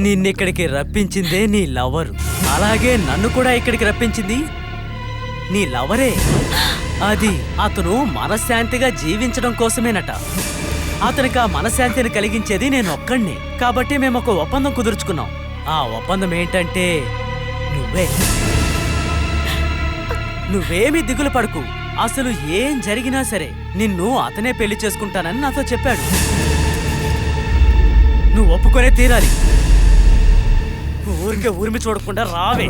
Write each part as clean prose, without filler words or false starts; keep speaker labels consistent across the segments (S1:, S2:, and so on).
S1: నిన్నిక్కడికి రప్పించిందే నీ లవరు, అలాగే నన్ను కూడా ఇక్కడికి రప్పించింది నీ లవరే. అది అతను మనశ్శాంతిగా జీవించడం కోసమేనట. అతనికి ఆ మనశ్శాంతిని కలిగించేది నేను ఒక్కడిని. కాబట్టి మేము ఒక ఒప్పందం కుదుర్చుకున్నాం. ఆ ఒప్పందం ఏంటంటే నువ్వేమీ దిగులు పడకు. అసలు ఏం జరిగినా సరే నిన్ను అతనే పెళ్లి చేసుకుంటానని నాతో చెప్పాడు. నువ్వు ఒప్పుకొనే తీరాలి. ఊరికే ఊరిమి చూడకుండా రావే.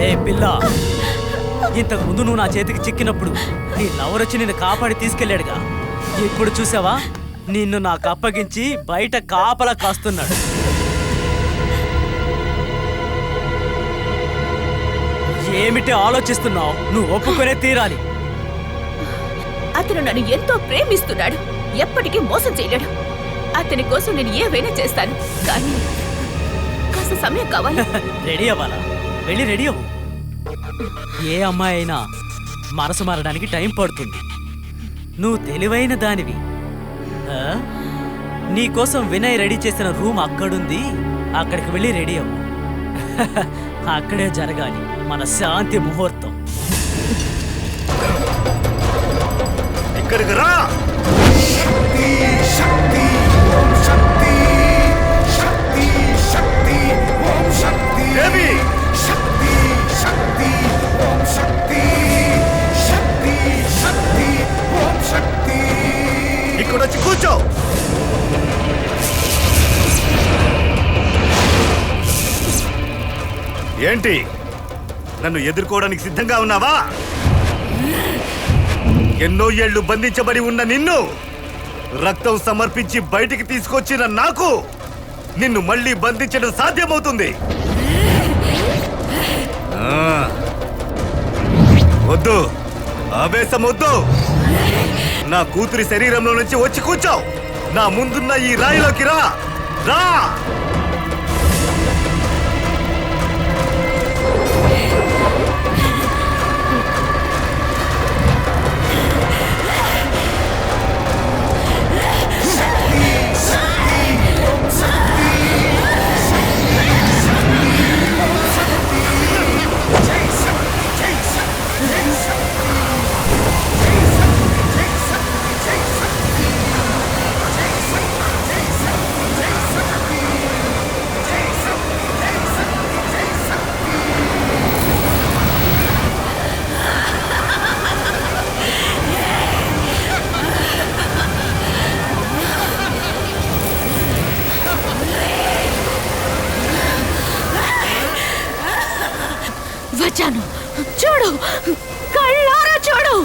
S1: ఏ పిల్ల, ఇంతకు ముందు నువ్వు నా చేతికి చిక్కినప్పుడు నీ లవరొచ్చి నిన్ను కాపాడి తీసుకెళ్ళాడుగా. ఇప్పుడు చూసావా, నిన్ను నాకు అప్పగించి బయట కాపలా కాస్తున్నాడు. ఏమిటి ఆలోచిస్తున్నావు? నువ్వు ఒప్పుకొనే తీరాలి.
S2: అతను నన్ను ఎంతో ప్రేమిస్తున్నాడు, ఎప్పటికీ మోసం చేయలేడు. అతని కోసం నేను ఏవైనా చేస్తాను, కానీ కాస్త సమయం కావాలి.
S1: రెడీ అవ్వాలా? వెళ్ళి రెడీ అవ్వు. ఏ అమ్మాయి అయినా మనసు మారడానికి టైం పడుతుంది. నువ్వు తెలివైన దానివి. నీకోసం వినయ్ రెడీ చేసిన రూమ్ అక్కడుంది, అక్కడికి వెళ్ళి రెడీ అవ్వు. అక్కడే జరగాలి మన శాంతి ముహూర్తం.
S3: ఇక్కడికి రా. ఇక్కడ వచ్చి కూర్చో. ఏంటి, నన్ను ఎదుర్కోవడానికి సిద్ధంగా ఉన్నావా? ఎన్నో ఏళ్లు బంధించబడి ఉన్న నిన్ను రక్తం సమర్పించి బయటికి తీసుకొచ్చిన నాకు నిన్ను మళ్ళీ బంధించడం సాధ్యమవుతుంది. వద్దు, ఆవేశం వద్దు. నా కూతురి శరీరంలో నుంచి వచ్చి కూర్చో. నా ముందున్న ఈ రాయిలోకి రా. రా.
S2: వచ్చాను, చూడు, కళ్ళారా చూడు.